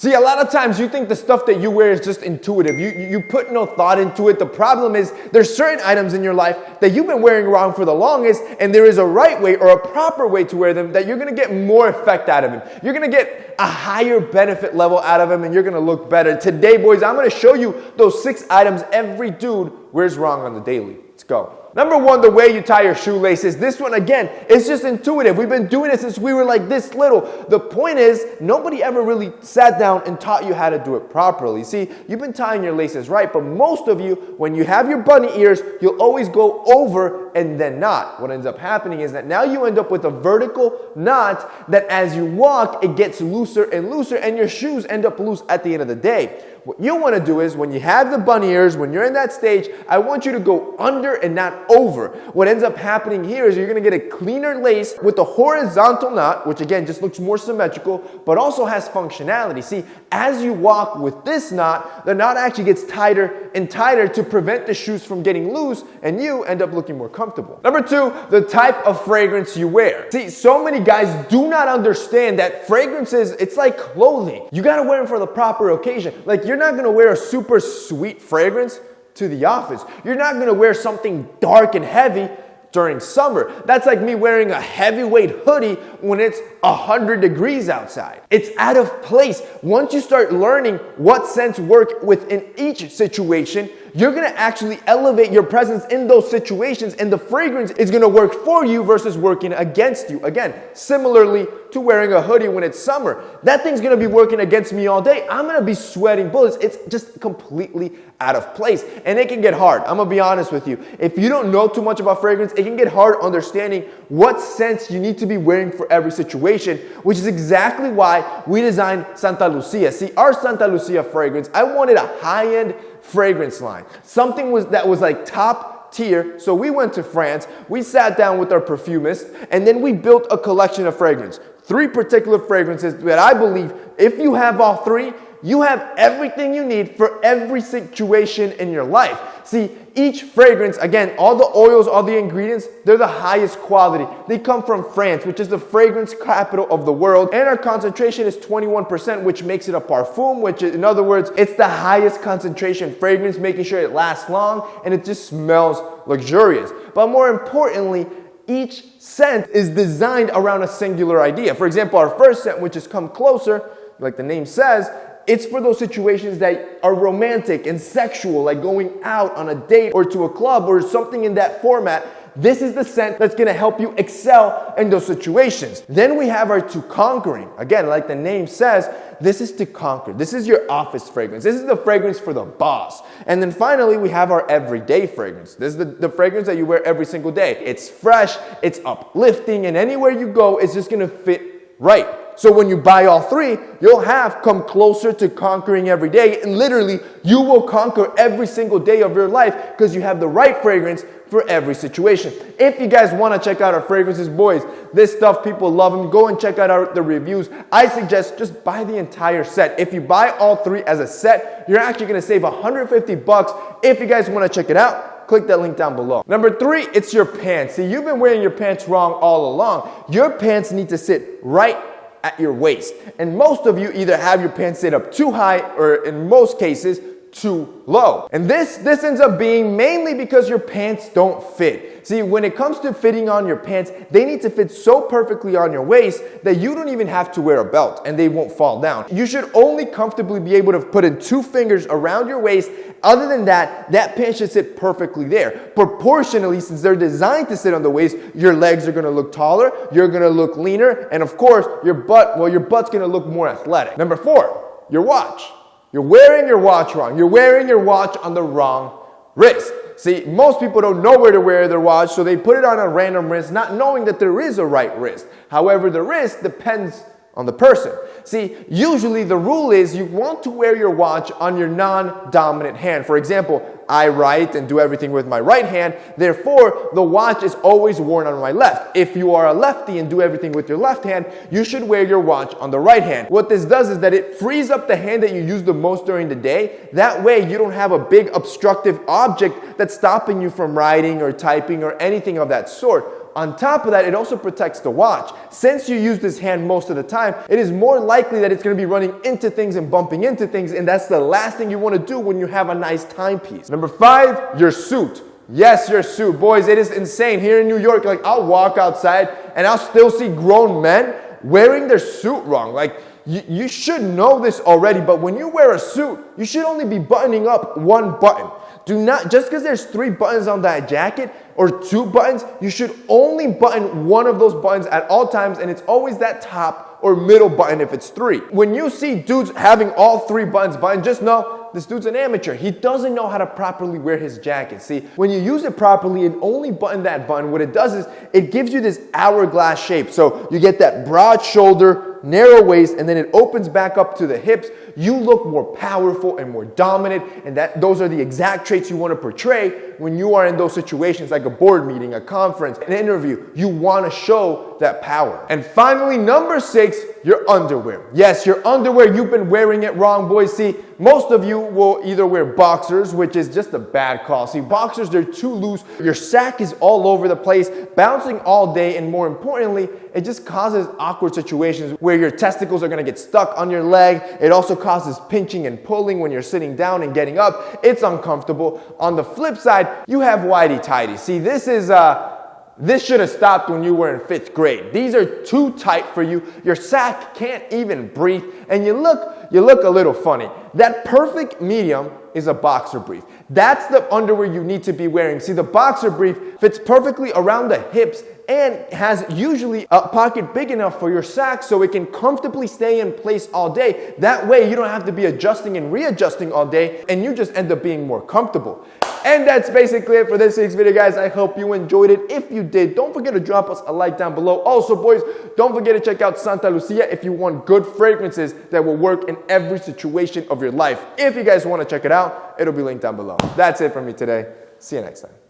See, a lot of times you think the stuff that you wear is just intuitive. You put no thought into it. The problem is there's certain items in your life that you've been wearing around for the longest, and there is a right way or a proper way to wear them that you're going to get more effect out of them. You're going to get a higher benefit level out of them, and you're going to look better. Today, boys, I'm going to show you those 6 items every dude wears wrong on the daily. Let's go. Number 1, the way you tie your shoelaces. This one, again, is just intuitive. We've been doing it since we were like this little. The point is, nobody ever really sat down and taught you how to do it properly. See, you've been tying your laces right, but most of you, when you have your bunny ears, you'll always go over and then knot. What ends up happening is that now you end up with a vertical knot that as you walk, it gets looser and looser, and your shoes end up loose at the end of the day. What you want to do is when you have the bunny ears, when you're in that stage, I want you to go under and not over. What ends up happening here is you're going to get a cleaner lace with a horizontal knot, which again just looks more symmetrical, but also has functionality. See, as you walk with this knot, the knot actually gets tighter and tighter to prevent the shoes from getting loose, and you end up looking more comfortable. Number 2, the type of fragrance you wear. See, so many guys do not understand that fragrances, it's like clothing. You got to wear them for the proper occasion. Like, you're not going to wear a super sweet fragrance to the office. You're not going to wear something dark and heavy during summer. That's like me wearing a heavyweight hoodie when it's 100 degrees outside. It's out of place. Once you start learning what scents work within each situation, you're going to actually elevate your presence in those situations, and the fragrance is going to work for you versus working against you. Again, similarly to wearing a hoodie when it's summer. That thing's going to be working against me all day. I'm going to be sweating bullets. It's just completely out of place, and it can get hard. I'm going to be honest with you. If you don't know too much about fragrance, it can get hard understanding what scents you need to be wearing for every situation, which is exactly why we designed Santa Lucia. See, our Santa Lucia fragrance, I wanted a high-end fragrance line. Something that was like top tier. So we went to France, we sat down with our perfumist, and then we built a collection of fragrance. 3 particular fragrances that I believe if you have all 3, you have everything you need for every situation in your life. See, each fragrance, again, all the oils, all the ingredients, they're the highest quality. They come from France, which is the fragrance capital of the world, and our concentration is 21%, which makes it a parfum, which is, in other words, it's the highest concentration fragrance, making sure it lasts long and it just smells luxurious. But more importantly, each scent is designed around a singular idea. For example, our first scent, which is Come Closer, like the name says, it's for those situations that are romantic and sexual, like going out on a date or to a club or something in that format. This is the scent that's going to help you excel in those situations. Then we have our To Conquering. Again, like the name says, this is to conquer. This is your office fragrance. This is the fragrance for the boss. And then finally, we have our everyday fragrance. This is the fragrance that you wear every single day. It's fresh, it's uplifting, and anywhere you go, it's just going to fit right. So when you buy all 3, you'll have Come Closer to Conquering every day, and literally you will conquer every single day of your life because you have the right fragrance for every situation. If you guys want to check out our fragrances, boys, this stuff, people love them. Go and check out the reviews. I suggest just buy the entire set. If you buy all 3 as a set, you're actually going to save $150. If you guys want to check it out, click that link down below. Number 3, it's your pants. See, you've been wearing your pants wrong all along. Your pants need to sit right at your waist. And most of you either have your pants sit up too high or in most cases too low. And this ends up being mainly because your pants don't fit. See, when it comes to fitting on your pants, they need to fit so perfectly on your waist that you don't even have to wear a belt and they won't fall down. You should only comfortably be able to put in 2 fingers around your waist. Other than that, that pant should sit perfectly there. Proportionally, since they're designed to sit on the waist, your legs are going to look taller, you're going to look leaner, and of course, your butt's going to look more athletic. Number 4, your watch. You're wearing your watch wrong. You're wearing your watch on the wrong wrist. See, most people don't know where to wear their watch, so they put it on a random wrist, not knowing that there is a right wrist. However, the wrist depends on the person. See, usually the rule is you want to wear your watch on your non-dominant hand. For example, I write and do everything with my right hand. Therefore, the watch is always worn on my left. If you are a lefty and do everything with your left hand, you should wear your watch on the right hand. What this does is that it frees up the hand that you use the most during the day. That way, you don't have a big obstructive object that's stopping you from writing or typing or anything of that sort. On top of that, it also protects the watch. Since you use this hand most of the time, it is more likely that it's going to be running into things and bumping into things, and that's the last thing you want to do when you have a nice timepiece. Number 5, your suit. Yes, your suit. Boys, it is insane. Here in New York, like, I'll walk outside and I'll still see grown men wearing their suit wrong. Like, you should know this already, but when you wear a suit, you should only be buttoning up one button. Do not, just because there's 3 buttons on that jacket or 2 buttons, you should only button one of those buttons at all times, and it's always that top or middle button if it's 3. When you see dudes having all 3 buttons buttoned, just know this dude's an amateur. He doesn't know how to properly wear his jacket. See, when you use it properly and only button that button, what it does is it gives you this hourglass shape. So you get that broad shoulder, narrow waist, and then it opens back up to the hips. You look more powerful and more dominant, and those are the exact traits you want to portray when you are in those situations like a board meeting, a conference, an interview. You want to show that power. And finally, number 6, your underwear. Yes, your underwear, you've been wearing it wrong, boys. See, most of you will either wear boxers, which is just a bad call. See, boxers, they're too loose. Your sack is all over the place, bouncing all day, and more importantly, it just causes awkward situations where your testicles are going to get stuck on your leg. It also causes pinching and pulling when you're sitting down and getting up. It's uncomfortable. On the flip side, you have whitey-tighty. See, this should have stopped when you were in 5th grade. These are too tight for you. Your sack can't even breathe, and you look a little funny. That perfect medium is a boxer brief. That's the underwear you need to be wearing. See, the boxer brief fits perfectly around the hips and has usually a pocket big enough for your sack so it can comfortably stay in place all day. That way you don't have to be adjusting and readjusting all day, and you just end up being more comfortable. And that's basically it for this week's video, guys. I hope you enjoyed it. If you did, don't forget to drop us a like down below. Also, boys, don't forget to check out Santa Lucia if you want good fragrances that will work in every situation of your life. If you guys want to check it out, it'll be linked down below. That's it from me today. See you next time.